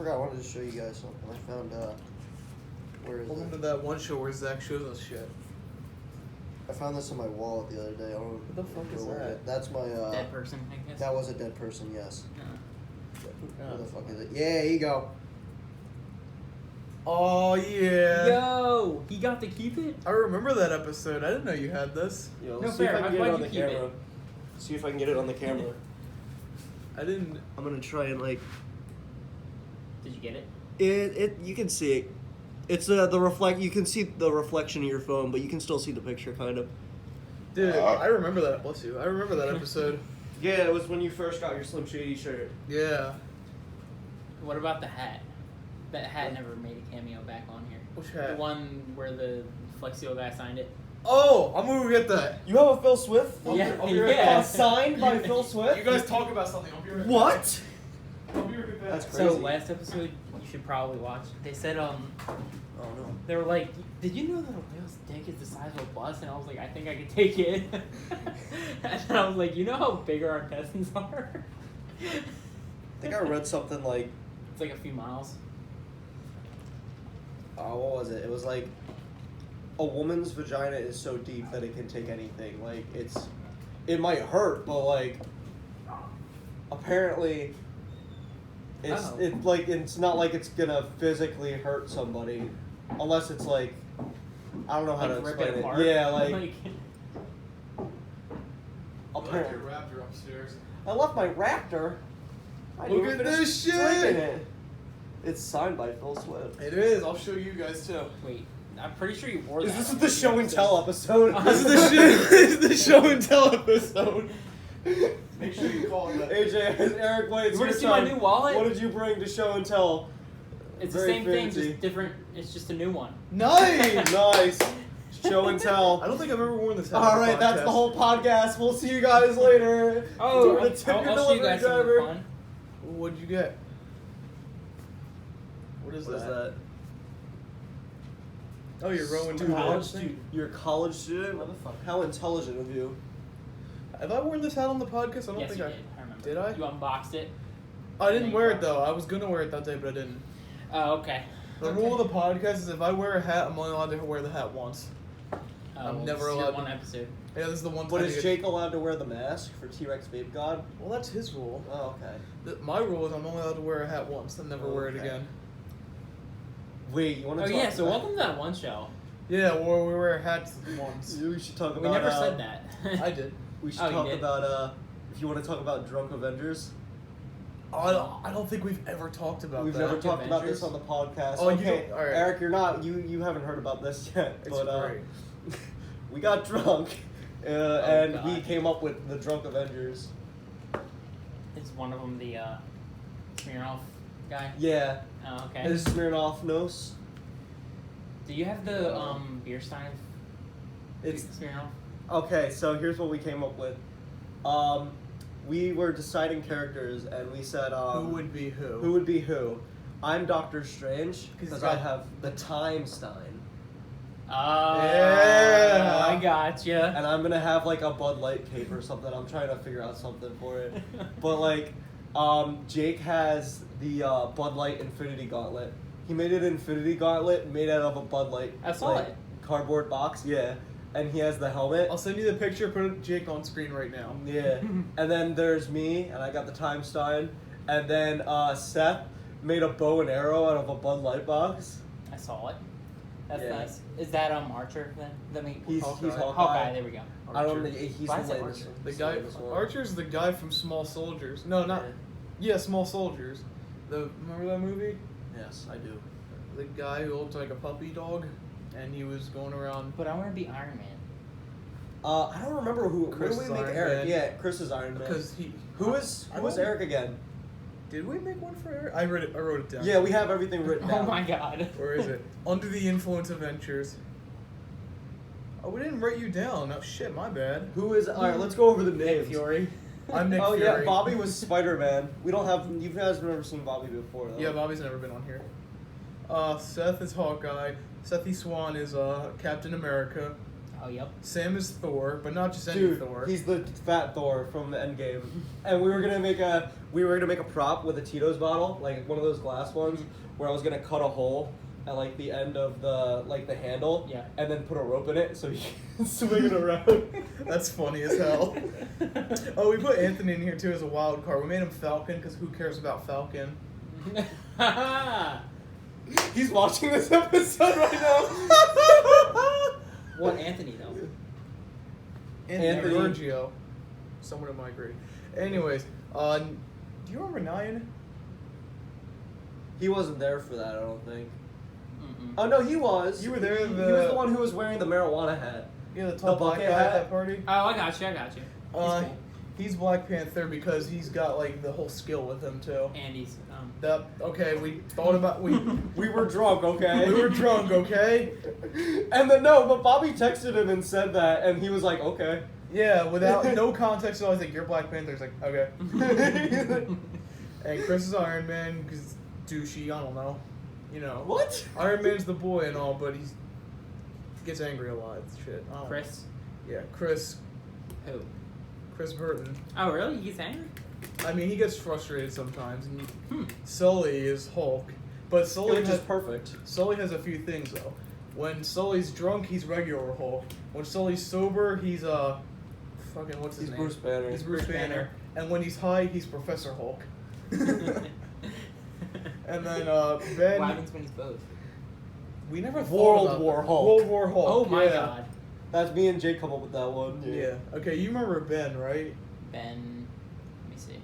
forgot. I wanted to show you guys something. I found. Where is Welcome to it? that one show where Zach shows us shit. I found this in my wallet the other day. I don't know What the fuck is where that? it- That's my. Dead person, I guess. That was a dead person. Yes. No. Where the fuck is it? Yeah, here you go. Oh yeah. Yo, he got to keep it. I remember that episode. I didn't know you had this. Yo, No, see if fair. I can get Why'd it on you the keep it? camera. See if I can get it on the camera. I didn't. I'm gonna try and like. Did you get it? It you can see it. It's the reflect. You can see the reflection of your phone, but you can still see the picture, kind of. Dude, I remember that. Bless you. I remember that episode. Yeah, it was when you first got your Slim Shady shirt. Yeah. What about the hat? That hat never made a cameo back on here. Which The hat? one where the Flex Seal guy signed it. Oh, I'm gonna get that. You have a Phil Swift? Yeah, Yeah. Signed by Phil Swift? You guys talk about something. I'll be right back. What? I'll be right back. That's crazy. So last episode, you should probably watch. They said Oh no. they were like, did you know that a whale's dick is the size of a bus? And I was like, I think I could take it. And I was like, you know how big our intestines are? I think I read something like, It's like a few miles. what was it? It was like, a woman's vagina is so deep that it can take anything. Like, it might hurt, but like, apparently, it's not like it's gonna physically hurt somebody, unless it's like, I don't know how to Like rip explain it it. apart. Yeah, like I left apparently. your raptor upstairs. I left my Raptor. I Look didn't at even this finish shit! drinking it. It's signed by Phil Swift. It is. I'll show you guys too. Wait, I'm pretty sure you wore Is that. this on the show and tell episode? This is the shit. This is the show and tell episode. Make sure you call it that. AJ, Eric, wait, it's You wanna your see my turn. new wallet? What did you bring to show and tell? It's Very the same thing, fancy. just different. It's just a new one. Nice. Nice. Show and I tell. don't think I've ever worn this hat. All on right, a that's the podcast. whole podcast. We'll see you guys later. Oh, Doing the tip your I'll see you delivery guys something driver. fun. What'd you get? What is What is that? Oh, you're Rowan Student. college thing? You're a college student? Motherfucker. How intelligent of you. Have I worn this hat on the podcast? I don't Yes, think you I did. I remember. Did I? You unboxed it. I didn't Yeah, wear you it though. I was gonna wear it that day, but I didn't. Oh, okay. The rule of the podcast is if I wear a hat, I'm only allowed to wear the hat once. I'm Well, never this is your allowed one to- episode. Yeah, this is the one But time. is you get- Jake allowed to wear the mask for T-Rex Vape God? Well, that's his rule. Oh, okay. My rule is I'm only allowed to wear a hat once and never wear it Okay. again. Wait, you want to Oh talk yeah, so about... welcome to that one show. Yeah, or we wear hats once. We should talk about... We never said that. I did. We should Oh, you talk did? about, if you want to talk about Drunk Avengers. I don't think we've ever talked about We've that. never talked about Avengers? this on the podcast. Oh, you okay, don't- alright. Eric, you're not... You haven't heard about this yet. It's but, great. we got drunk, and we God. came up with the Drunk Avengers. Is one of them the Smirnoff guy? Yeah. Oh, okay. Is Smirnoff Nos? Do you have the beer stein? It's Smirnoff. okay. So here's what we came up with. We were deciding characters, and we said Who would be who? who would be who. I'm Doctor Strange because he's I got- have the Time Stein, Oh, Yeah. I gotcha. and I'm gonna have like a Bud Light cape or something. I'm trying to figure out something for it. But like, Jake has the Bud Light Infinity Gauntlet. He made an Infinity Gauntlet made out of a Bud Light I saw like, it. cardboard box. Yeah, and he has the helmet. I'll send you the picture. Put Jake on screen right now. Yeah, and then there's me, and I got the Time Stein, and then Seth made a bow and arrow out of a Bud Light box. I saw it. That's Yeah. nice. Is that Archer then? He's Hawkeye. Hawkeye. Hawkeye. There we go. I don't Archer. know. He's Why is it in Archer? The he's guy in this one. Archer's the guy from Small Soldiers. No, not yeah, Small Soldiers. Remember that movie? Yes, I do. The guy who looked like a puppy dog, and he was going around. But I want to be Iron Man. I don't remember who. Chris Who did is we make Iron Eric? Man. Yeah, Chris is Iron Man. Because he. Who was Eric again? Did we make one for Eric? I wrote it down. Yeah, we have everything written Oh down. my god. Where is it? Under the Influence Adventures. Oh, we didn't write you down. Oh shit, my bad. Who is? All right, let's go over the Nick names. Fury. I'm Nick Oh Fury. yeah, Bobby was Spider-Man. We don't have. You guys have never seen Bobby before, though. Yeah, Bobby's never been on here. Seth is Hawkeye. Sethy Swan is Captain America. Oh, yep. Sam is Thor, but not just any Dude, Thor. he's the fat Thor from the Endgame, and we were gonna make a prop with a Tito's bottle, like one of those glass ones, where I was gonna cut a hole at like the end of the handle, Yeah. and then put a rope in it so he can swing it around. That's funny as hell. Oh, we put Anthony in here too as a wild card. We made him Falcon because who cares about Falcon? He's watching this episode right now. What Anthony though? Anthony Giorgio. Someone in my grade. Anyways, do you remember Nyan? He wasn't there for that, I don't think. Mm-mm. Oh no, he was. You were there. He was the one who was wearing the marijuana hat. Yeah, the tall The black guy bucket at hat? that party. Oh, I got you. He's cool. He's Black Panther because he's got like the whole skill with him too. And he's Okay, we thought about we were drunk, okay? we were drunk, okay? And then but Bobby texted him and said that, and he was like, okay. Yeah, without no context, I was like, "You're Black Panther." He's like, "Okay." And Chris is Iron Man because douchey. I don't know, you know. What? Iron Man's the boy and all, but he gets angry a lot. Shit. I don't know. Chris. Yeah, Chris Who? Burton. Oh, really? He's angry? I mean, he gets frustrated sometimes. And Hmm. Sully is Hulk, but Sully Which has is perfect. Sully has a few things though. When Sully's drunk, he's regular Hulk. When Sully's sober, he's fucking what's his He's name? Bruce Banner. He's Bruce Banner. And when he's high, he's Professor Hulk. And then Ben. What happens when he's both? We never thought World about War that. Hulk. World War Hulk. Oh my yeah. god. That's me and Jake come up with that one. Yeah. Okay, you remember Ben, right? Ben. Let me see.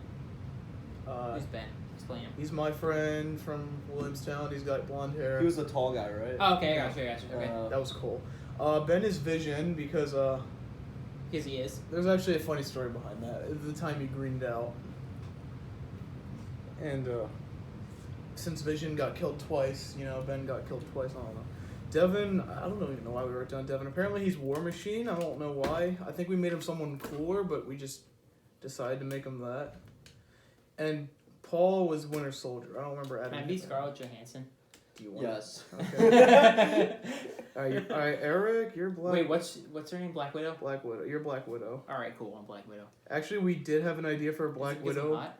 Who's Ben? Explain him. He's my friend from Williamstown. He's got blonde hair. He was the tall guy, right? Oh, okay, I got you. Okay. That was cool. Ben is Vision because Because he is. there's actually a funny story behind that. The time he greened out. And since Vision got killed twice, Ben got killed twice. I don't know. Devin, I don't even know why we wrote down Devin. Apparently he's War Machine. I don't know why. I think we made him someone cooler, but we just decided to make him that. And Paul was Winter Soldier. I don't remember adding. Can I be him. Scarlett Johansson? Do you want? Yes. Okay. All right, Eric, you're Black. Wait, what's her name? Black Widow? Black Widow. You're Black Widow. Alright, cool. I'm Black Widow. Actually, we did have an idea for a Black Is it Widow. hot?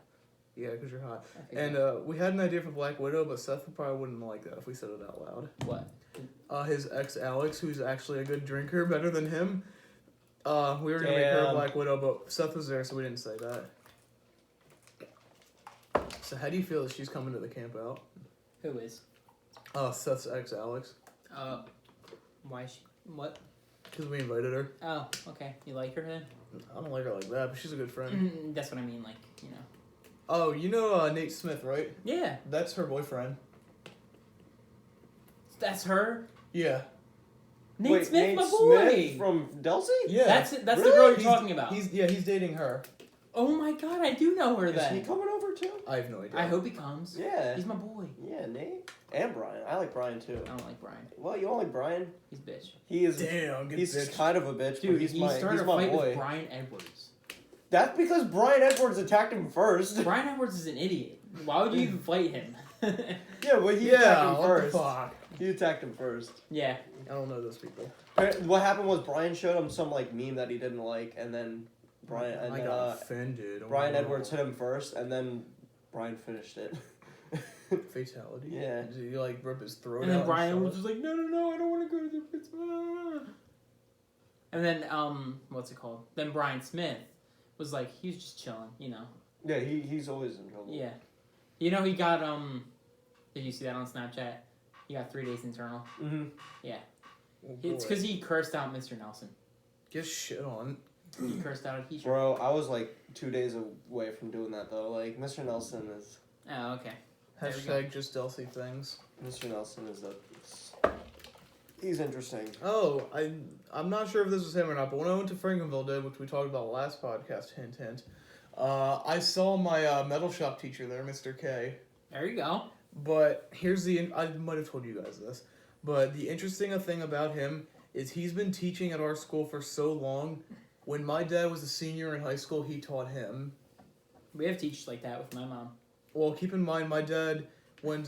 Yeah, because you're hot. Okay, And cool. we had an idea for Black Widow, but Seth probably wouldn't like that if we said it out loud. What? His ex Alex, who's actually a good drinker, better than him. We were gonna make her a Damn. Black Widow, but Seth was there, so we didn't say that. So how do you feel that she's coming to the camp out? Who is? Seth's ex Alex, Why is she? What? because we invited her. Oh, okay. You like her then? I don't like her like that, but she's a good friend. That's what I mean, like, Oh, you know Nate Smith, right? Yeah, That's her boyfriend. that's her. Yeah. Nate Wait, Smith, Nate my boy. Smith from Delsey? Yeah. That's the Really? girl you're He's- talking about. He's dating her. Oh my god, I do know her Is then. he coming over too? I have no idea. I hope he comes. Yeah. He's my boy. Yeah, Nate. And Brian. I like Brian too. I don't like Brian. Well, you don't like Brian? He's a bitch. He is. Damn, good He's bitch. kind of a bitch, Dude, but he's he my started he's a my fight boy. with Brian Edwards. That's because Brian Edwards attacked him first. Brian Edwards is an idiot. Why would you even fight him? Yeah, but he attacked him what first. the fuck? He attacked him first. Yeah. I don't know those people. What happened was Brian showed him some like meme that he didn't like, and then Brian I got offended. Oh Brian my Edwards God. hit him first, and then Brian finished it. Fatality. Yeah. Did he like rip his throat And out? then Brian and Edwards was like, no, I don't want to go to the pits. And then, what's it called? Then Brian Smith was like, he was just chilling, Yeah, he's always in trouble. Yeah. He got, did you see that on Snapchat? He got 3 days internal. Mm-hmm. Oh, It's boy. because he cursed out Mr. Nelson. Get shit on. He cursed out a teacher. Bro, I was like 2 days away from doing that though. Like Mr. Nelson is Oh, okay. There we go. Hashtag just Delsey things. Mr. Nelson is he's interesting. Oh, I'm not sure if this was him or not, but when I went to Frankenville, which we talked about last podcast, hint hint, I saw my metal shop teacher there, Mr. K. There you go. But here's I might have told you guys this, but the interesting thing about him is he's been teaching at our school for so long. When my dad was a senior in high school, he taught him. We have teachers like that with my mom. Well, keep in mind, my dad went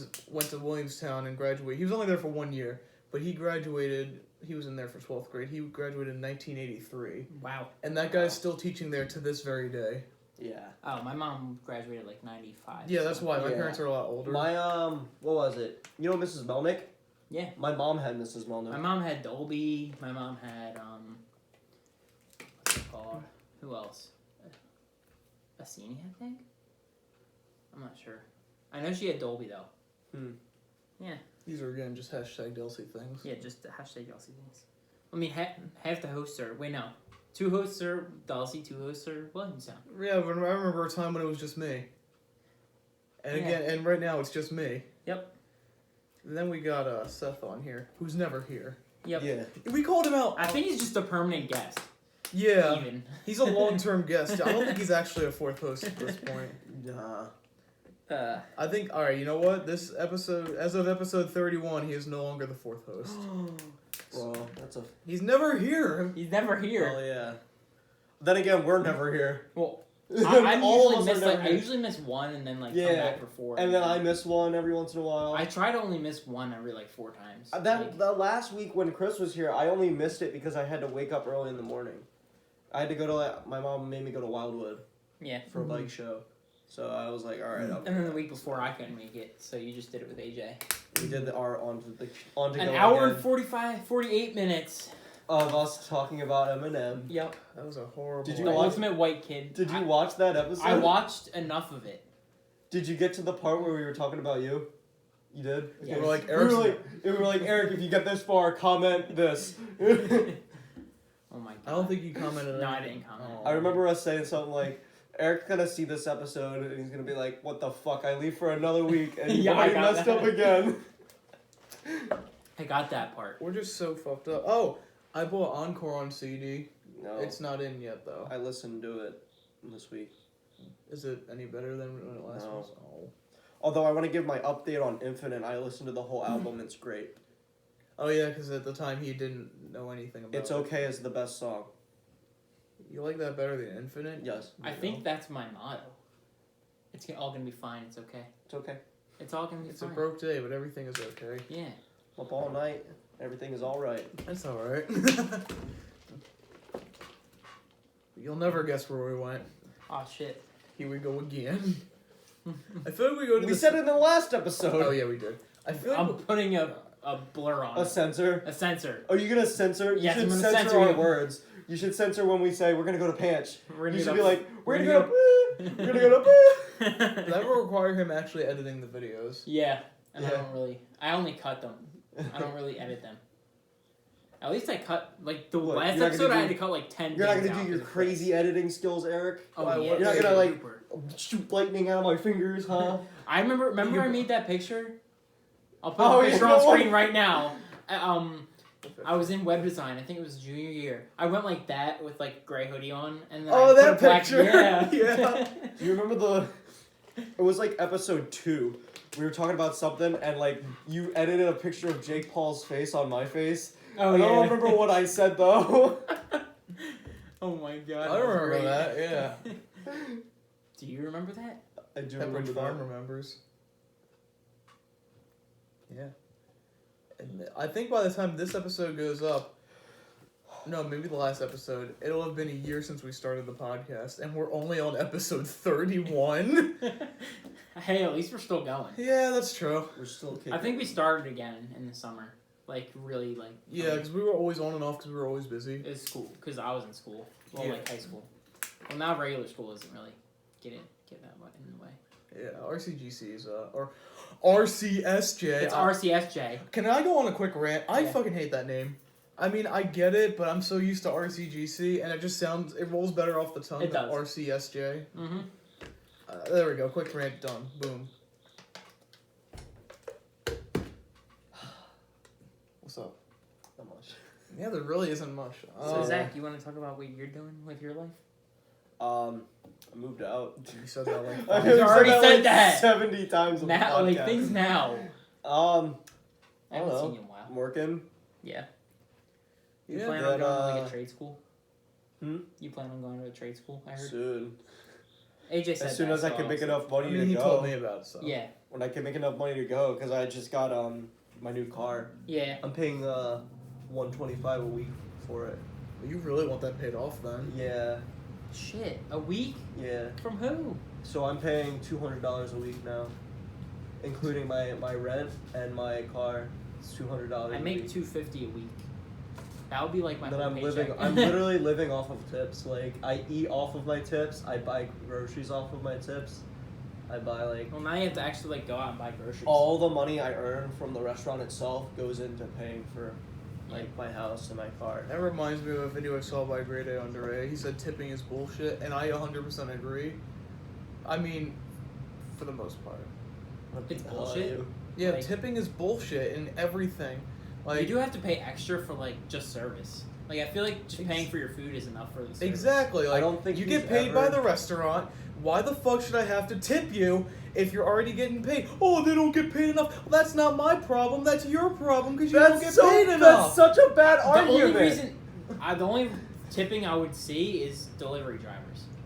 to Williamstown and graduated. He was only there for 1 year, but he graduated. He was in there for 12th grade. He graduated in 1983, Wow. and that guy's still teaching there to this very day. Yeah. Oh, my mom graduated like 95. Yeah, that's why my Yeah. parents are a lot older. My what was it? You know Mrs. Melnick? Yeah. My mom had Mrs. Melnick. My mom had Dolby. My mom had what's it called? Who else? Assini, I think. I'm not sure. I know she had Dolby though. Yeah. These are again just hashtag Delsey things. Yeah, just the hashtag Delsey things. I mean, half the hosts are. Wait, no. 2 hosts are Delsey. 2 hosts are Williamstown. Yeah, but I remember a time when it was just me. And Yeah. again, and right now it's just me. Yep. And then we got Seth on here, who's never here. Yep. Yeah. We called him out. I think he's just a permanent guest. Yeah, Even. he's a long-term guest. I don't think he's actually a 4th host at this point. Nah. I think, alright, you know what? This episode, as of episode 31, he is no longer the 4th host. Well, that's a. He's never here. He's never here. Oh yeah. Then again, we're never here. Well, I All of usually us miss are like never I here. usually miss one and then like Yeah. come back for 4. And then I miss one every once in a while. I try to only miss one every like 4 times. The last week when Chris was here, I only missed it because I had to wake up early in the morning. I had to go to my mom made me go to Wildwood Yeah. for a bike show, so I was like, all right. And then the week before I couldn't make it, so you just did it with AJ. We did our on to An go hour again and 48 minutes. of us talking about Eminem. Yep. That was a horrible... Did you The watch- ultimate white kid. Did you watch that episode? I watched enough of it. Did you get to the part where we were talking about you? You did? Yeah. Okay. We're like, we were like, Eric, if you get this far, comment this. Oh my god. I don't think you commented on No, I anything. didn't comment. Oh. I remember us saying something like, Eric's gonna see this episode and he's gonna be like, what the fuck, I leave for another week and Yeah, I I got messed that. up again. I got that part. We're just so fucked up. Oh, I bought Encore on CD. No, It's not in yet, though. I listened to it this week. Is it any better than when it last No. was? Oh. Although I want to give my update on Infinite, I listened to the whole album, it's great. Oh, yeah, because at the time he didn't know anything about It's it. Okay is the best song. You like that better than Infinite? Yes. I think that's my motto. It's all gonna be fine. It's okay. It's okay. It's all gonna be It's a fine. broke day, but everything is okay. Yeah. Up all night, everything is alright. That's alright. You'll never guess where we went. Oh shit. Here we go again. I feel like we go to We the... said it in the last episode. Oh, yeah, we did. I feel like... I'm putting a blur on A it. censor. A sensor. Are you gonna censor? Yes, you I'm should gonna censor censor our you. words. You should censor when we say we're gonna go to Panch. We're gonna You go should to- be like, we're gonna we're go to we're gonna go to That will require him actually editing the videos. Yeah. And Yeah. I only cut them. I don't really edit them. At least I cut, like, the What, last you're not episode gonna I had do- to cut, like, 10 You're not things gonna out do your 'cause of crazy editing skills, Eric. this. Oh, Why, yeah. what- You're not gonna, like, Super. shoot lightning out of my fingers, huh? I remember I made that picture? I'll put Oh, the yeah, picture no on one- screen right now. I was in web design. I think it was junior year. I went like that with like gray hoodie on, and then Oh, I that put a black, picture. Yeah. Yeah. Do you remember the? It was like episode 2. We were talking about something, and like you edited a picture of Jake Paul's face on my face. Oh I yeah. don't remember what I said though. Oh my god. I that was remember great. that, yeah. Do you remember that? I do Pepperidge remember Farm that. remembers. Yeah. And I think by the time this episode goes up, no, maybe the last episode, it'll have been a year since we started the podcast, and we're only on episode 31. Hey, at least we're still going. Yeah, that's true. We're still kicking. I think we started again in the summer. Like, really, like... Yeah, because we were always on and off because we were always busy. It's school, because I was in school. Well, Yeah. like high school. Well, now regular school isn't really get that much in the way. Yeah, RCGC's, or RCSJ. It's RCSJ. Can I go on a quick rant? I Yeah. fucking hate that name. I mean, I get it, but I'm so used to RCGC, and it just sounds, it rolls better off the tongue It than does. RCSJ. Mm-hmm. There we go, quick rant done. Boom. What's up? Not much. Yeah, there really isn't much. So, Zach, you want to talk about what you're doing with your life? I moved out. You said that like I You already said like that. 70 times on the Now, like, podcast. things now. I I don't haven't know. seen you in a while. I'm working. Yeah. You Yeah, plan on but, going to, like, a trade school? Hmm? You plan on going to a trade school, I heard? Soon. AJ said As soon that, as I so can make was- enough I money mean, to he go. told me about it, so. Yeah. When I can make enough money to go, because I just got my new car. Yeah. I'm paying $125 a week for it. You really want that paid off then? Yeah, Shit. A week? yeah. From who? So I'm paying $200 a week now, including my rent and my car. It's $200. I make $250 a week. That would be like my Then whole I'm paycheck. I'm literally living off of tips. Like I eat off of my tips. I buy groceries off of my tips. I buy like Well, now you have to actually like go out and buy groceries. all the money I earn from the restaurant itself goes into paying for like my house and my car. That reminds me of a video I saw by Grade A Under A. He said tipping is bullshit, and I 100% agree. I mean, for the most part. What It's the hell are bullshit. you? Yeah, Like- tipping is bullshit in everything. Like You do have to pay extra for like just service. Like I feel like just paying for your food is enough for the service. exactly. Like I don't think you he's get paid by ever- the restaurant. Why the fuck should I have to tip you if you're already getting paid? Oh, they don't get paid enough. Well, that's not my problem. That's your problem because you don't get paid enough. That's such a bad The argument. only reason, the only tipping I would see is delivery drivers.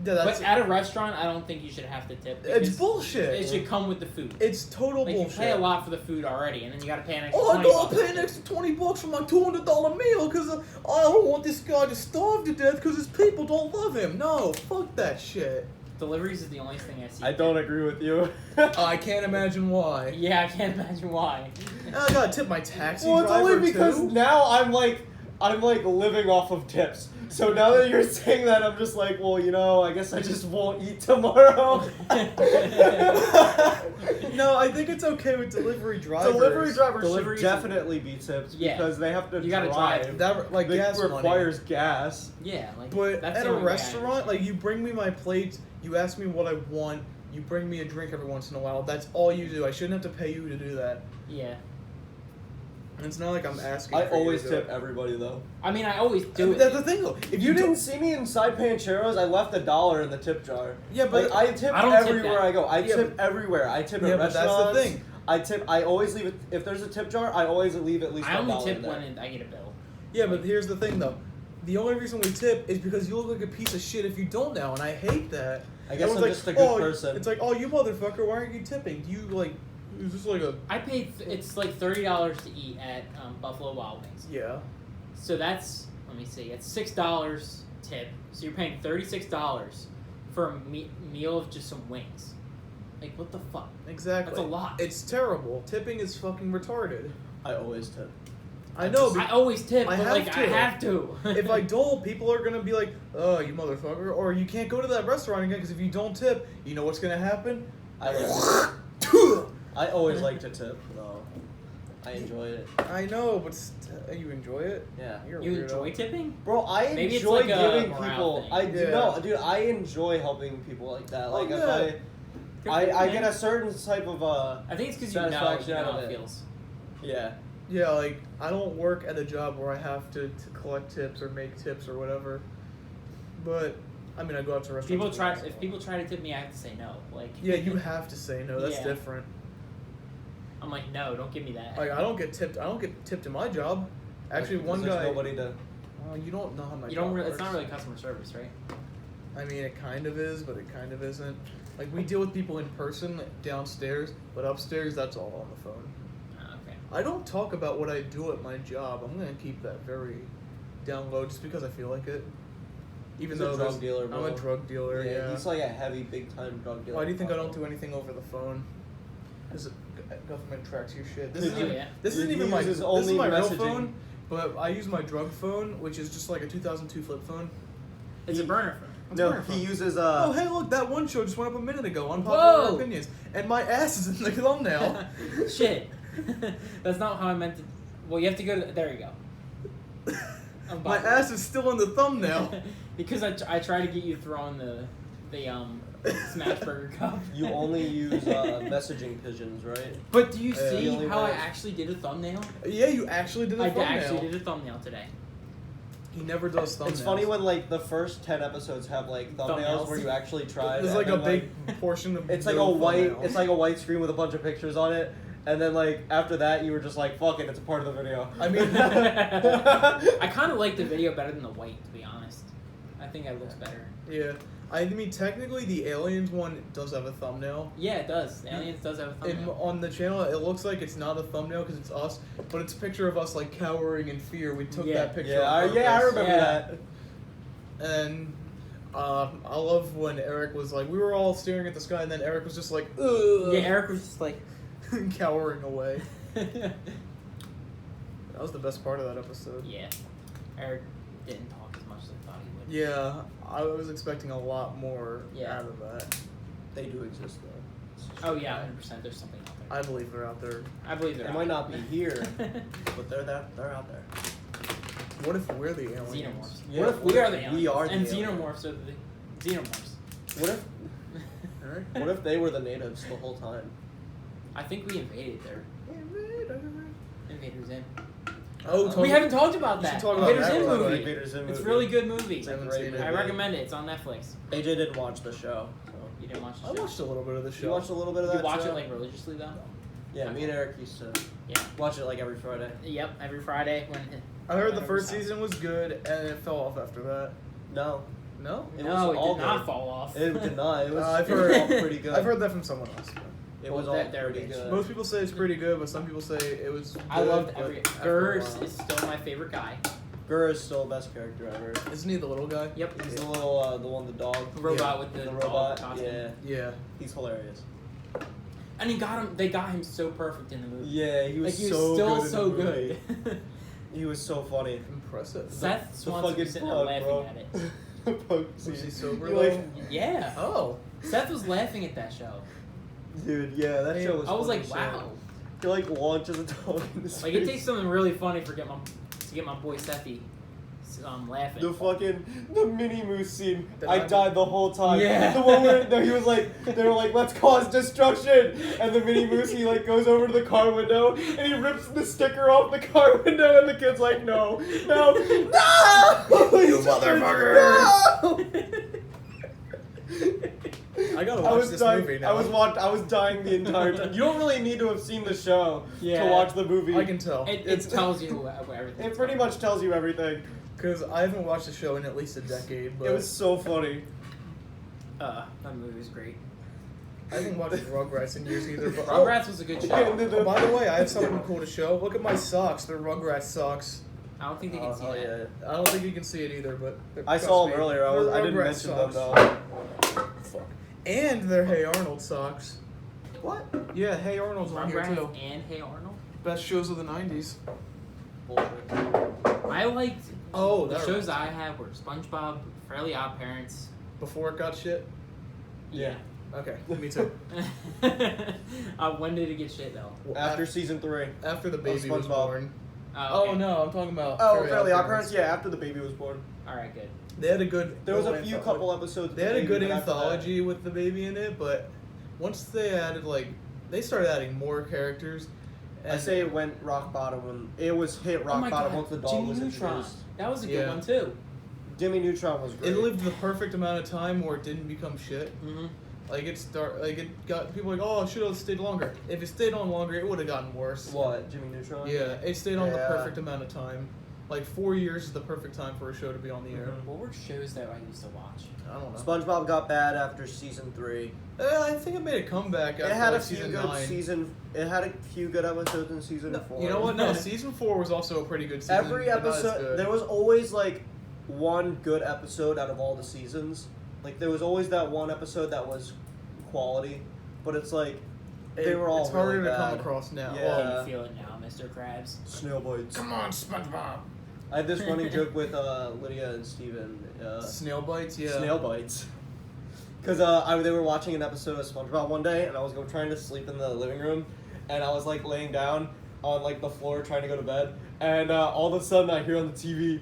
Yeah, that's But at a restaurant, I don't think you should have to tip. it's because bullshit. It should come with the food. It's total Like bullshit. you pay a lot for the food already, and then you got to pay an extra Oh, I 20 gotta bucks. pay an extra $20 for my $200 meal because I don't want this guy to starve to death because his people don't love him. No, fuck that shit. Deliveries is the only thing I see. I don't agree with you. I can't imagine why. Yeah, I can't imagine why. I gotta tip my taxi Well, it's driver only because too. now I'm like living off of tips. So now that you're saying that, I'm just like, well, you know, I guess I just won't eat tomorrow. No, I think it's okay with delivery drivers. Delivery drivers Deliveries- should definitely be tipped Yeah. because they have to You gotta drive. drive. That like It gas requires gas. Yeah, like money. But that's at the a only way I restaurant, understand. like you bring me my plate, you ask me what I want, you bring me a drink every once in a while. That's all you do. I shouldn't have to pay you to do that. Yeah, And it's not like I'm asking. I for you always to do tip it. everybody though. I mean, I always I do mean, it. that's the thing though. If You do- didn't see me inside Pancheros. I left $1 in the tip jar. Yeah, but Like, I tip I don't tip everywhere that. I go. I Yeah, tip everywhere. I tip Yeah, at but that's the restaurants. thing. I tip. I always leave it. If there's a tip jar, I always leave at least I only $1 tip in there. when I get a bill. Yeah, but here's the thing though. The only reason we tip is because you look like a piece of shit if you don't now, and I hate that. I guess Everyone's I'm like, just a good "Oh," person. It's like, oh, you motherfucker, why aren't you tipping? Do you like? Is this like a? I paid. It's like $30 to eat at Buffalo Wild Wings. Yeah. So that's, let me see, it's $6 tip. So you're paying $36 for a meal of just some wings. Like, what the fuck? Exactly. That's a lot. It's terrible. Tipping is fucking retarded. I always tip. I know. I always tip, I but have like, I to. have to. If I don't, people are gonna be like, "Oh, you motherfucker," or you can't go to that restaurant again because if you don't tip, you know what's gonna happen? I like to, I always like to tip though. I enjoy it. I know, but you enjoy it. Yeah. You're a You weirdo. enjoy tipping? Bro, I Maybe it's enjoy like a giving morale people. thing. I do Yeah. no, dude. I enjoy helping people like that. Like Oh, if yeah. Good for I you, man. get a certain type of I think it's because you know satisfaction out how of it it. feels. yeah. Yeah, like I don't work at a job where I have to collect tips or make tips or whatever. But I mean, I go out to restaurants. People every try. once in a If while. people try to tip me, I have to say no. Like, Yeah, you have to say no. That's Yeah. different. I'm like, no, don't give me that. Like I don't get tipped. I don't get tipped in my job. Actually, Because one there's guy. nobody to. You don't know how my you job don't. It's works. not really customer service, right? I mean, it kind of is, but it kind of isn't. Like we deal with people in person downstairs, but upstairs, that's all on the phone. Okay. I don't talk about what I do at my job. I'm gonna keep that very down low, just because I feel like it. Even He's a though drug there's- dealer, I'm bro. a drug dealer. Yeah. He's like a heavy, big time drug dealer. Why do you think I don't do anything over the phone? Because government tracks your shit. This Oh, isn't even, yeah. this isn't He even my uses this is only my real messaging. phone, but I use my drug phone, which is just like a 2002 flip phone. It's a burner phone. It's a No, burner he phone. uses Oh, hey, look, that one show just went up a minute ago. Unpopular Whoa! opinions, and my ass is in the thumbnail. Shit. That's not how I meant to. Well, you have to go to. There you go. I'm My bothered. ass is still in the thumbnail. Because I try to get you throwing the smash burger cup. You only use messaging pigeons, right? But do you Yeah. see The only how I way- actually did a thumbnail? Yeah, you actually did a I thumbnail. actually did a thumbnail today. He never does thumbnails. It's funny when like the first 10 episodes have like thumbnails Thumbnails. where you actually try. There's and like a then, big portion of. It's like no a white. thumbnail. It's like a white screen with a bunch of pictures on it, and then like after that you were just like, "Fuck it, it's a part of the video." I mean- I kind of like the video better than the white, to be honest. I think that looks better. Yeah, I mean, technically, the Aliens one does have a thumbnail. Yeah, it does. Aliens does have a And thumbnail. on the channel, it looks like it's not a thumbnail because it's us, but it's a picture of us like cowering in fear. We took that picture. Yeah, I on remember purpose. that. And I love when Eric was like, we were all staring at the sky, and then Eric was just like, ugh, Yeah, Eric was just like. cowering away. That was the best part of that episode. Yeah, Eric didn't talk as much as I thought he would. Yeah, I was expecting a lot more Yeah. out of that. They do exist though. Oh yeah, 100%. There's something out there. I believe they're out there. I believe they're They out might there. not be here, but they're out there. What if we're the aliens? Xenomorphs. Yeah, What if we are the aliens? we are the and aliens. xenomorphs are the xenomorphs. What if Alright. what if they were the natives the whole time? I think we invaded their Invaders in. Oh, We haven't talked about You that. should talk about Invaders that in real quick. movie. Invaders in It's movie. really good movie. It's a Haven't great seen it. movie. I recommend it. It's on Netflix. AJ didn't watch the show. So. You didn't watch the I show. watched a little bit of the show. You watched a little bit of You that watch show? it like religiously though. Yeah, me and Eric used to Yeah. watch it like every Friday. Yep. Every Friday when. I heard the whenever first it's out. season was good, and it fell off after that. No, No? it No, was it all did not good. fall off. It did not. It was, I've it was heard- all pretty good. I've heard that from someone else. it was Well, all they're pretty bitch. good. Most people say it's pretty good, but some people say it was good. I loved but every. after a Gers while- is still my favorite guy. Gurr is still the best character ever. Isn't he the little guy? Yep. He's the little, the one, the dog. The robot with the The dog robot. costume. Yeah, Yeah. he's hilarious. And he got him. They got him so perfect in the movie. Yeah, he was Like he was so still good. in so the movie. good. He was so funny. Impressive. Seth Swanson was sitting there pug, laughing bro. at it. The pug Was scene. he sober? He, like, Yeah. Oh. Seth was laughing at that show. dude, yeah, that show was. I was funny like, as shit. wow. He like launches a dog in the Like it takes something really funny for to get my boy Sethy laughing. The mini moose scene. That I I'm- died the whole time. Yeah. The one where he was like, they were like, let's cause destruction, and the mini moose he like goes over to the car window and he rips the sticker off the car window and the kid's like, no, no, no, you motherfucker. No! I gotta I watch was this dying. movie now. I was dying the entire time. You don't really need to have seen the show Yeah. to watch the movie. I can tell. It tells you where everything. It pretty much tells you everything. Because I haven't watched the show in at least a decade, but It was so funny. That movie was great. I haven't watched Rugrats in years either. But Rugrats was a good show. Oh, by the way, I have something cool to show. Look at my socks. They're Rugrats socks. I don't think they can see Oh, that. yeah. I don't think you can see it either, but I trust saw me, them earlier. they're I didn't Rugrats mention them socks. though. Fuck. And they're Hey Arnold socks. What? Yeah, Hey Arnold's on here too. Rugrats and Hey Arnold. Best shows of the '90s. Bullshit. I liked. Oh, the that shows right. I had were SpongeBob, Fairly Odd Parents. Before it got shit. Yeah. Okay, me too. When did it get shit though? After season 3. After the baby was SpongeBob. born. Okay. Oh no, I'm talking about. Oh, Fairly Odd Parents. Yeah, after the baby was born. All right, good. They had a good. There was a little few anthology. couple episodes. They had a with good the baby, but after that- anthology with the baby in it, but once they added they started adding more characters. I say it went rock bottom when it was hit rock oh my bottom God, once the dog Jimmy was Neutron. introduced. That was a good Yeah. one too. Jimmy Neutron was great. It lived the perfect amount of time where it didn't become shit. Mm-hmm. It got people like, oh, it should have stayed longer. If it stayed on longer, it would have gotten worse. What? Jimmy Neutron? Yeah, it stayed on the Yeah. perfect amount of time. Like 4 years is the perfect time for a show to be on the air. Mhm. What were shows that I used to watch? I don't know. SpongeBob got bad after season 3. I think it made a comeback after It had a like, few season good 9. It had a few good episodes in season 4. You know what? No, season 4 was also a pretty good season. Every but not as episode, good. there was always like one good episode out of all the seasons. Like there was always that one episode that was quality, but it's like they were all It's harder really to come bad. across now. Yeah. Can you feel it now, Mr. Krabs? Snail bites. Come on, SpongeBob. I had this running joke with Lydia and Steven. Snail bites, yeah. Snail bites. Because they were watching an episode of SpongeBob one day, and I was trying to sleep in the living room, and I was like laying down on like the floor trying to go to bed, and all of a sudden I hear on the TV,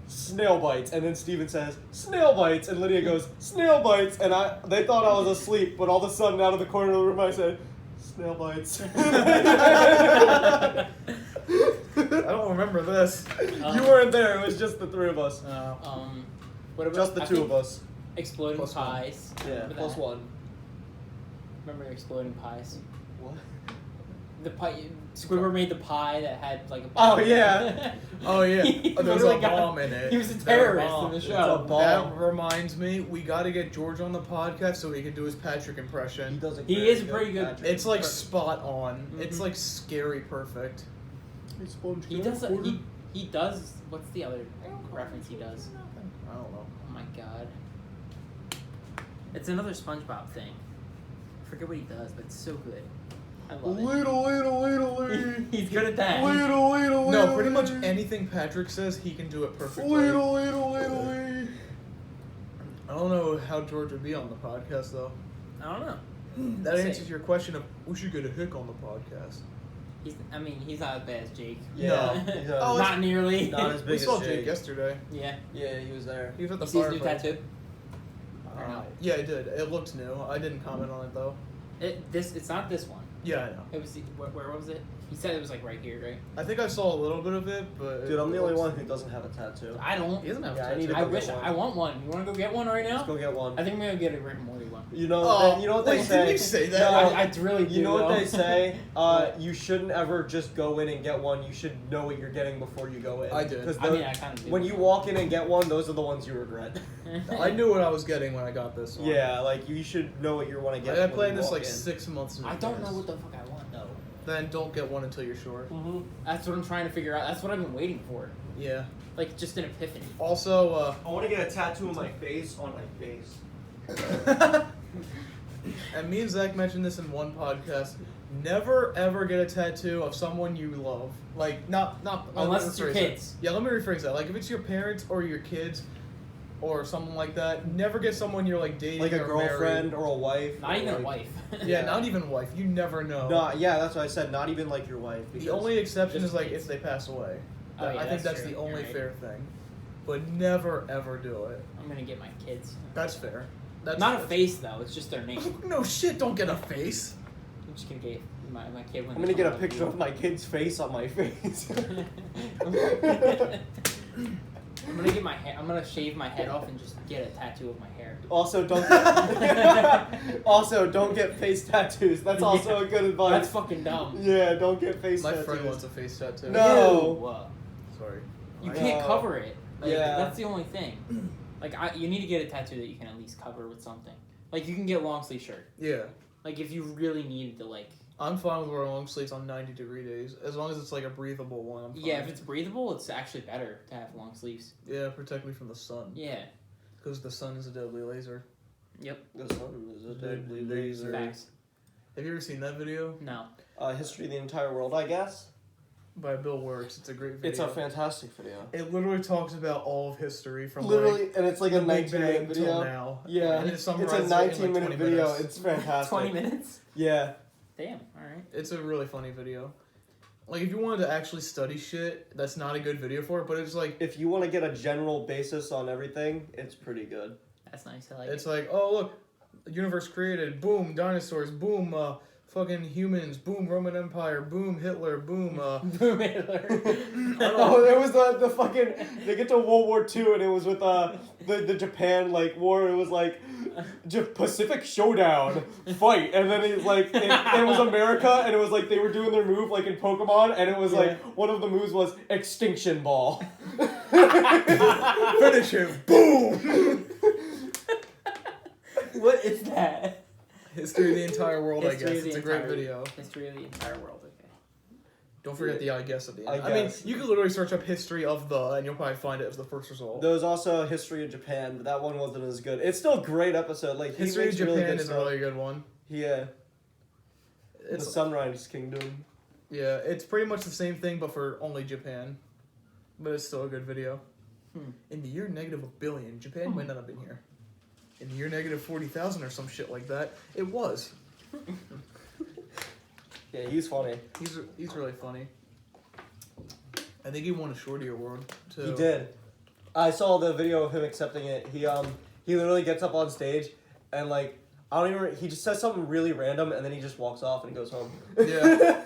snail bites, and then Steven says, snail bites, and Lydia goes, snail bites, and they thought I was asleep, but all of a sudden out of the corner of the room I said, snail bites. I don't remember this. You weren't there, it was just the 3 of us. What about Just the I 2 think of us. Exploding Plus one. Pies. Yeah, Remember plus that? 1. Remember Exploding Pies? What? The pie. Squidward made the pie that had like a. Oh, yeah. Oh yeah, He there was literally a got- bomb in it. He was a There terrorist bomb. in the It's show. a bomb. That reminds me, we got to get George on the podcast so he can do his Patrick He impression. does a He very is pretty good. Patrick. It's like spot on. It's Mhm. like scary perfect. He does. He does. What's the other reference he does? I don't know. Oh my god. It's another SpongeBob thing. I forget what he does, but it's so good. I love it. Little. He's good at that. Little. No, pretty much anything Patrick says, he can do it perfectly. Little. I don't know how George would be on the podcast though. I don't know. That Let's answers see. your question of we should get a hick on the podcast. He's not as bad as Jake. Yeah. No. he's, Oh, Not nearly. not as big We as saw Jake. Jake yesterday. Yeah. Yeah, he was there. He was at the You see his new fireplace. tattoo? Or no? Yeah, I did. It looked new. I didn't comment on it though. It's not this one. Yeah, I know. It was where was it? He said it was like right here, right? I think I saw a little bit of it, but Dude, I'm the only one who doesn't have a tattoo. I don't. He doesn't have Yeah, a I need tattoo. to I go wish get one. I want one. You want to go get one right now? Let's go get one. I think I'm gonna get a Rick and Morty one. You know, Oh, you know what they wait, say. didn't you say that? No, I really do. you know what though. they say? You shouldn't ever just go in and get one. You should know what you're getting before you go in. I did. 'Cause I mean, I kind of do. when you walk in and get one, those are the ones you regret. I knew what I was getting when I got this one. Yeah, like you should know what you want to get. I when planned you this walk like in. 6 months in I don't know advance. what the fuck I want though. Then don't get one until you're sure. Mm-hmm. That's what I'm trying to figure out. That's what I've been waiting for. Yeah. Like just an epiphany. Also, I want to get a tattoo of my face on my face. and me and Zach mentioned this in one podcast. Never ever get a tattoo of someone you love. Like not Unless let me it's your rephrase that. kids. Yeah, let me rephrase that. Like if it's your parents or your kids or something like that, never get someone you're like dating Like a or girlfriend married. or a wife. Not or even a like- wife. Yeah, not even wife. You never know. No, yeah, that's what I said. Not even like your wife. The because- only exception just is like kids. if they pass away. Oh, yeah, I think that's that's true. the only You're right. fair thing. But never ever do it. I'm gonna get my kids. That's fair. That's Not a face though. It's just their name. No shit, don't get a face. I'm just gonna get my kid when I'm gonna get a picture of my kid's face on my face. I'm gonna get my hair. I'm gonna shave my head off and just get a tattoo of my hair. Also, don't get face tattoos. That's also a good advice. That's fucking dumb. Yeah, don't get face My tattoos. friend wants a face tattoo. No. Ew. Sorry. You I can't know. cover it. Like, Yeah. That's the only thing. Like, you need to get a tattoo that you can at least cover with something. Like, you can get a long sleeve shirt. Yeah. Like, if you really needed to, like... I'm fine with wearing long sleeves on 90-degree days. As long as it's like a breathable one, I'm fine. Yeah, if it's breathable, it's actually better to have long sleeves. Yeah, protect me from the sun. Yeah. Because the sun is a deadly laser. Yep. The sun is a deadly laser. Facts. Have you ever seen that video? No. History of the entire world, I guess. By Bill Works. It's a great video. It's a fantastic video. It literally talks about all of history from Literally, like, and it's like a the Big 19-minute Bang till video. now. Yeah, And it it's a summarizes it in, like, 19-minute 20 video. minutes. It's fantastic. 20 minutes? Yeah. Damn, alright. It's a really funny video. Like, if you wanted to actually study shit, that's not a good video for it, but it's like, If you want to get a general basis on everything, it's pretty good. That's nice. I like it's it. like, oh, look, the universe created, boom, dinosaurs, boom, fucking humans, boom, Roman Empire, boom, Hitler, boom, Boom Hitler. Oh, there was the fucking. They get to World War II and it was with the Japan like war. It was like Pacific Showdown fight, and then it's like it was America, and it was like they were doing their move like in Pokemon, and it was like one of the moves was Extinction Ball. finish him, boom! What is that? History of the entire world, I History guess. of the It's a great entire- video. History of the entire world, okay. Don't forget the I guess at the end. I I mean, guess. you could literally search up history of the, and you'll probably find it as the first result. There was also History of Japan, but that one wasn't as good. It's still a great episode. Like he History of makes really Japan good is a stuff. really good one. Yeah, the It's Sunrise Kingdom. yeah, it's pretty much the same thing, but for only Japan. But it's still a good video. In the year negative -1 billion, Japan might not have been here. In the year negative 40,000 or some shit like that, it was. Yeah, he's funny. He's really funny. I think he won a Shorty Award too. He did. I saw the video of him accepting it. He literally gets up on stage and like he just says something really random and then he just walks off and goes home. Yeah.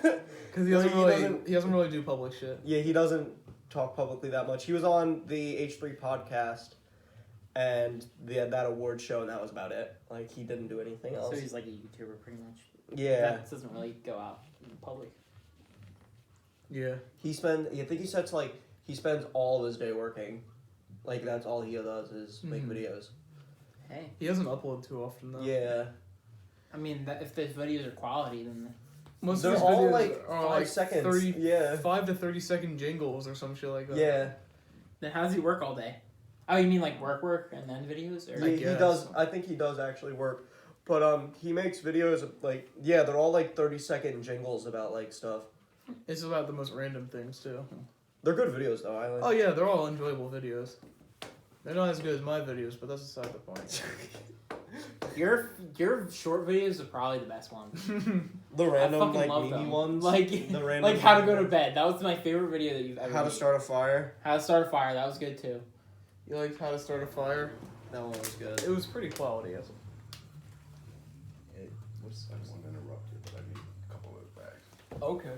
Because he Doesn't- doesn't really do public shit. Yeah, he doesn't talk publicly that much. He was on the H3 podcast and that award show and that was about it. Like he didn't do anything else. So he's like a YouTuber pretty much. Yeah. That doesn't really go out in the public. Yeah. I think he said like he spends all of his day working. Like that's all he does is make videos. Hey. He doesn't upload too often though. Yeah. I mean, if the videos are quality, then Most They're of his all videos like are 5 like seconds. 30, Yeah. 5 to 30-second jingles or some shit like that. Yeah. then how does he work all day? Oh, you mean like work and then videos? Or He guess. does. I think he does actually work, but he makes videos like they're all like 30-second jingles about like stuff. It's about the most random things too. They're good videos though. I like. Oh yeah, they're all enjoyable videos. They're not as good as my videos, but that's beside the point. your short videos are probably the best ones. The random I fucking like love meme them. ones. Like the random like how to go to ones. bed. That was my favorite video that you've ever. How to made. start a fire. How to start a fire. That was good too. You like how to start a fire? That one was good. It was pretty quality. Yes. I don't want to interrupt you, but I need a couple of bags. Okay.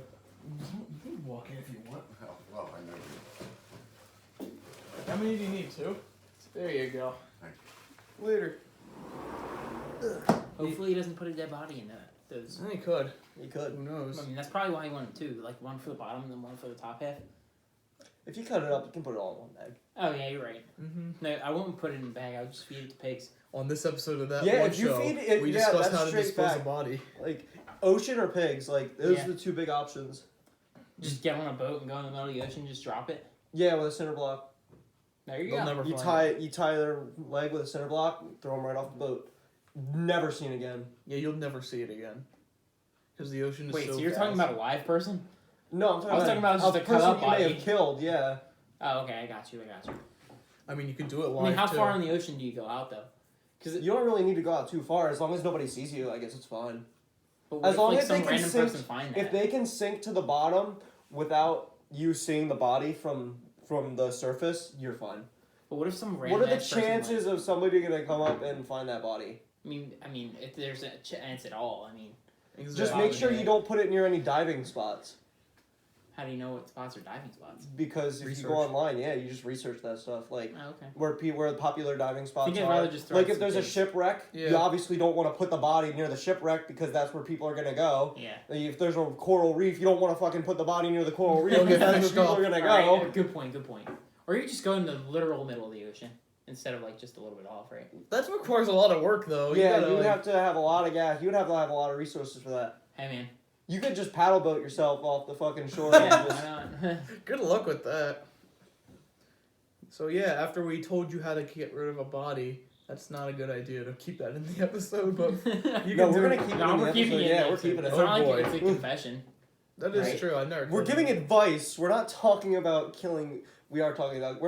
You can walk in if you want. Oh, well, I know you. How many do you need? 2? There you go. Thank Later. Hopefully, he doesn't put a dead body in those. He could. You could. Who knows? I mean, that's probably why he wanted 2. Like one for the bottom and then one for the top half. If you cut it up, you can put it all in one bag. Oh yeah, you're right. Mm-hmm. No, I won't put it in a bag. I'll just feed it to pigs. On this episode of That Yeah, One if you Show, feed it- we yeah, discussed that's how to straight dispose back. a body. Like ocean or pigs, like those Yeah. are the 2 big options. Just get on a boat and go in the middle of the ocean. Just drop it. Yeah, with a cinder block. There you They'll go. never You find tie their leg with a cinder block, throw them right off the boat. Never seen again. Yeah, you'll never see it again. Because the ocean is Wait, so so you're vast. talking about a live person? No, I'm talking I was talking about just a a cut person up you may body. have killed. Yeah. Oh, okay, I got you. I mean, you could do it live I mean, how too. far in the ocean do you go out though? Because You don't really need to go out too far as long as nobody sees you. I guess it's fine. what As if, long like, as some they can random sink, person find that? if they can sink to the bottom without you seeing the body from the surface, you're fine. But what if some random? What are the ass person, chances of somebody gonna come up and find that body? I mean, if there's a chance at all, I mean, Exactly. Just make sure you don't put it near any diving spots. how do you know what spots are diving spots? Because if you Research. go online, yeah, you just research that stuff. Like Oh, okay. where the popular diving spots think I'd are. rather just throw Like it if there's a some shipwreck, you Yeah. obviously don't want to put the body near the shipwreck because that's where people are gonna go. Yeah. If there's a coral reef, you don't want to fucking put the body near the coral reef You'll because get that's where fished people off. are gonna go. Alright, good point. Or you just go in the literal middle of the ocean instead of like just a little bit off, right? That requires a lot of work, though. Yeah, gotta, you would like- have to have a lot of gas. You would have to have a lot of resources for that. Hey man. You could just paddle boat yourself off the fucking shore. Yeah, and just, why not? Good luck with that. So yeah, after we told you how to get rid of a body, that's not a good idea to keep that in the episode, but you no, can we're do gonna it. keep it No, in the we're keeping episode. it. Yeah, we're keeping it. It's Oh, not boy. like it's a confession. That is Right. true. I never. We're giving advice. We're not talking about killing. We're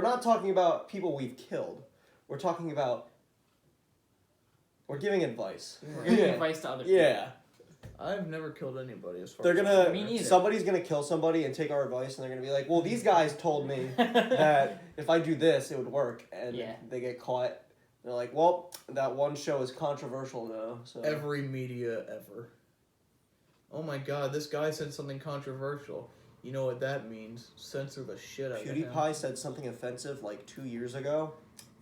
not talking about people we've killed. We're talking about. We're giving advice. We're giving Yeah. advice to other people. Yeah. I've never killed anybody as far. They're as Me neither. somebody's gonna kill somebody and take our advice, and they're gonna be like, "Well, these guys told me that if I do this, it would work," and Yeah. they get caught. They're like, "Well, that one show is controversial now." So every media ever. Oh my god, this guy said something controversial. You know what that means? Censor the shit out of him. PewDiePie said something offensive like 2 years ago.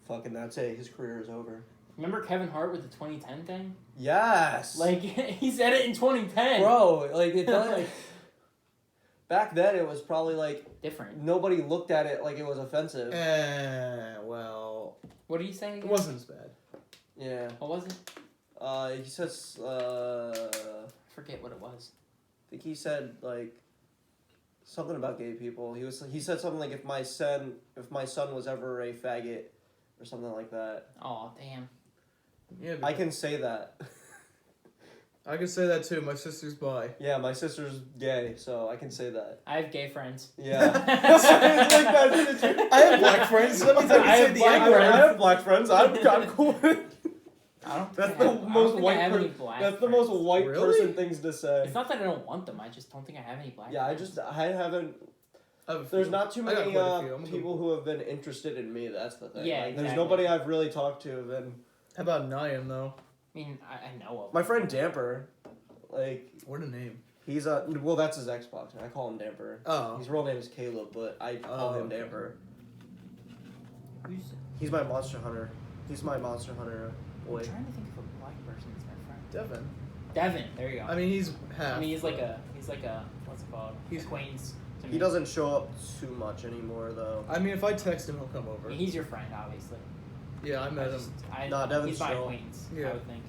Fucking that's it. His career is over. Remember Kevin Hart with the 2010 thing? Yes. Like he said it in 2010. bro, like it does. Like- Back then, it was probably like Different. nobody looked at it like it was offensive. Well, What do you say? it Again? wasn't as bad. Yeah. What was it? He says. I forget what it was. I think he said like something about gay people. He said something like if my son was ever a faggot or something like that. Oh damn. Yeah, I can say that. I can say that too. My sister's bi. Yeah, my sister's gay, so I can say that. I have gay friends. Yeah. It's like that. I have black friends. That means I can I say have the black N-word. I have black friends. I'm cool with it. I don't. That's think the I have, most I don't white think I have per- any black That's the friends. most white Really? person things to say. It's not that I don't want them. I just don't think I have any black. Yeah, friends. I haven't. I have a There's few. not too I got many quite a few. I'm people who have been interested in me. That's the thing. Yeah, like, there's exactly. nobody I've really talked to. Been How about Niam though? I mean, I know of. my friend Damper, like What a name. he's a well, that's his Xbox. I call him Damper. Oh. His real name is Caleb, but I call him okay. Damper. Who's? He's my Monster Hunter. He's my Monster Hunter I'm boy. trying to think of a black person that's my friend. Devin. Devin. There you go. I mean, he's half. I mean, he's like a what's it called? He's- Acquaintance to me. He doesn't show up too much anymore, though. I mean, if I text him, he'll come I over. mean, he's your friend, obviously. Yeah, I met him. Nah, Devin's he's my chill. acquaintance, Yeah. I would think.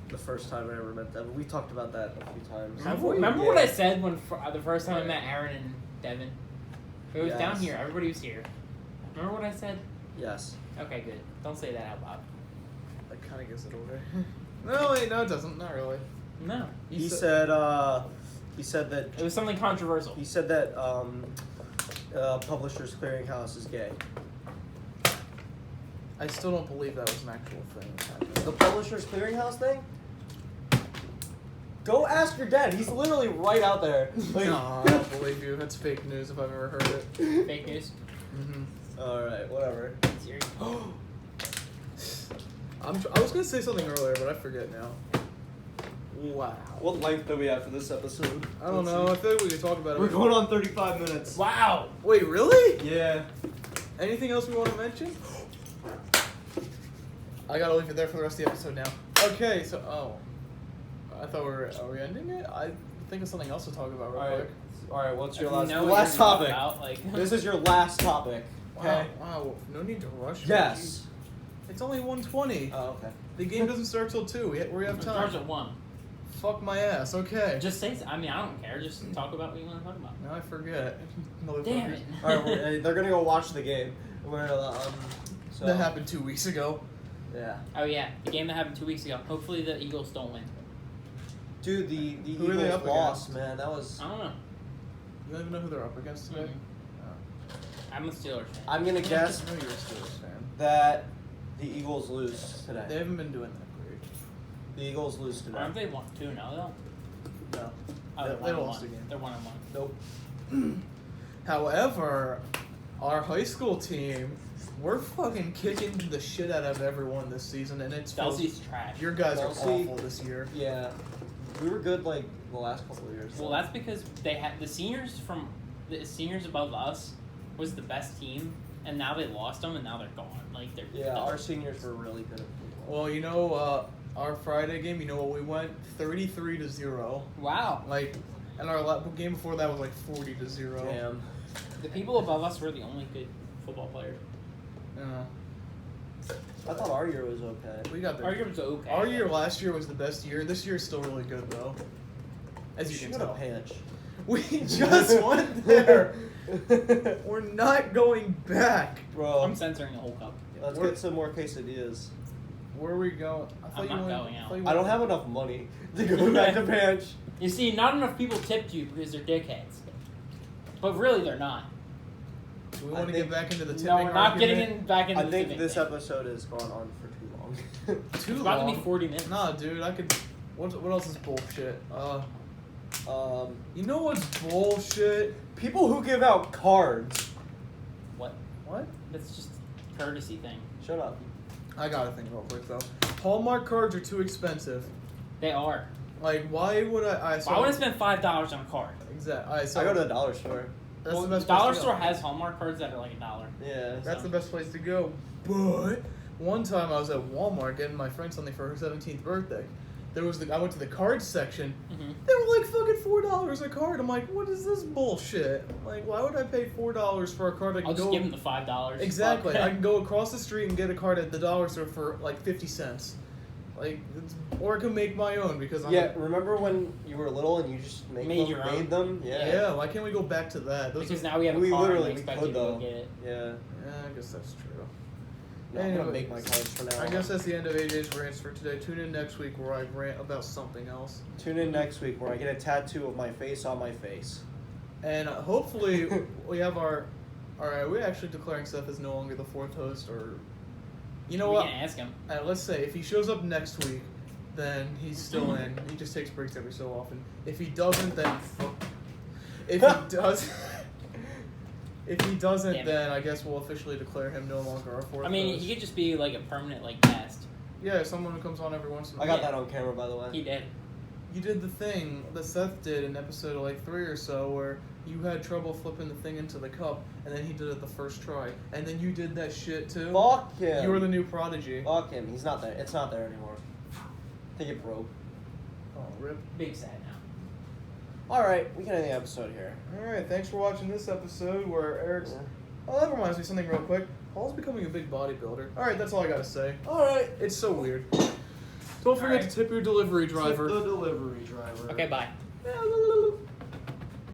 The first time I ever met Devin. We talked about that a few times. Remember Yeah. what I said when the first time I met Aaron and Devin? It was down Yes. here. Everybody was here. Remember what I said? Yes. Okay, good. Don't say that out loud. That kind of gives it away. No, wait, no, it doesn't. Not really. No. He said that It was something controversial. he said that Publishers Clearinghouse is gay. I still don't believe that was an actual thing. The Publishers Clearinghouse thing? Go ask your dad. He's literally right out there. Like, No, I don't believe you. That's fake news if I've ever heard it. Fake news. Mm-hmm. Alright, whatever. Serious. I was gonna say something earlier, but I forget now. Wow. What length do we have for this episode? I don't know. I feel like we could talk about it. We're going on 35 minutes. Wow. Wait, really? Yeah. Anything else we want to mention? I gotta leave it there for the rest of the episode now. Okay, so I thought are we ending it? I think of something else to talk about real Alright. quick. Alright, what's your I last know what last you're gonna topic? talk about, like, This is your last topic. Okay. Wow, no need to rush. Yes. It's only 1:20. Oh, okay. The game doesn't start till 2. We have it starts time. at 1. Fuck my ass. Okay. Just say. I mean, I don't care. Just talk about what you want to talk about. Now I forget. Damn it. Alright, they're gonna go watch the game. We're so That happened 2 weeks ago. Yeah. Oh yeah, the game that happened 2 weeks ago. Hopefully the Eagles don't win. Dude, the Who are they Eagles up lost, against? man. That was. I don't know. You don't even know who they're up against today? I'm a Steelers fan. I'm gonna guess I know you're a Steelers fan. that the Eagles lose today. They haven't been doing that great. The Eagles lose today. Aren't they 1-2 now though? No. Oh, They- they're they 1-1. lost again. They're 1-1. Nope. However, our high school team, we're fucking kicking the shit out of everyone this season, and it's Chelsea's trash. your guys are Chelsea- awful this year. Yeah. We were good like the last couple of years. Well, that's because they had the seniors above us was the best team, and now they lost them, and now they're gone. Like they're Yeah, done. our seniors were really good at football. Well, you know, our Friday game, you know what we went? 33-0. Wow. Like, and our game before that was like 40-0. Damn. The people above us were the only good football players. Yeah. I thought our year was okay. We got Our the, year was okay. our year last year was the best year. This year's still really good though. As We you should can go to tell. Pinch. We just went there. We're not going back. Bro, I'm censoring the whole cup. let's We're- get some more quesadillas. Where are we going? I I'm not going out. I don't have enough money to go back to Pinch. You see, not enough people tipped you because they're dickheads. But really, they're not. Do we I want to think- get back into the tipping No, we're not argument? getting back into I the think tipping this thing. episode has gone on for too long. Too It's about long. to be 40 minutes. Nah, dude, I could. What else is bullshit? You know what's bullshit? People who give out cards. What? What? That's just a courtesy thing. Shut up. I gotta think real quick though. Hallmark cards are too expensive. They are. Like, why would I? Why would I spend $5 on a card? Exactly. Alright, so I go to the dollar store. that's Well, the best. dollar place to store go. has Hallmark cards that are like $1. Yeah. That's the best place to go. But one time I was at Walmart getting my friend something for her 17th birthday. I went to the cards section. Mm-hmm. They were like fucking $4 a card. I'm like, what is this bullshit? Like, why would I pay $4 for a card? I can I'll just go give them the $5. exactly. Fuck. I can go across the street and get a card at the dollar store for like 50 cents. Like, or I can make my own because I'm Yeah, remember when you were little and you just Made your own? made them? yeah. Why can't we go back to that? Those Because are, now we have a We car and literally we expect could, you to go though. get it. Yeah. yeah, I guess that's true. No, I'm gonna Anyways, make my cards for now. I guess that's the end of AJ's rants for today. Tune in next week where I rant about something else. Tune in next week where I get a tattoo of my face on my face. And hopefully we have our... Alright, we're actually declaring Seth as no longer the fourth host, or... You know We what? can ask him. Let's say if he shows up next week, then he's still in. He just takes breaks every so often. If he doesn't, then... If he does... If he doesn't, Damn it. then I guess we'll officially declare him no longer our fourth I mean, host. he could just be like a permanent like guest. Yeah, someone who comes on every once in a I while. got that on camera, by the way. He did. You did the thing that Seth did in episode like 3 or so where you had trouble flipping the thing into the cup, and then he did it the first try. And then you did that shit too. Fuck him. You were the new prodigy. Fuck him. He's not there. It's not there anymore. I think it broke. Oh, rip. Big sad now. All right, we can end the episode here. All right, thanks for watching this episode where Eric's. Oh, that reminds me of something real quick. Paul's becoming a big bodybuilder. All right, that's all I gotta say. All right. It's so weird. Don't forget to tip your delivery driver. Tip the delivery driver. Okay, bye. Yeah,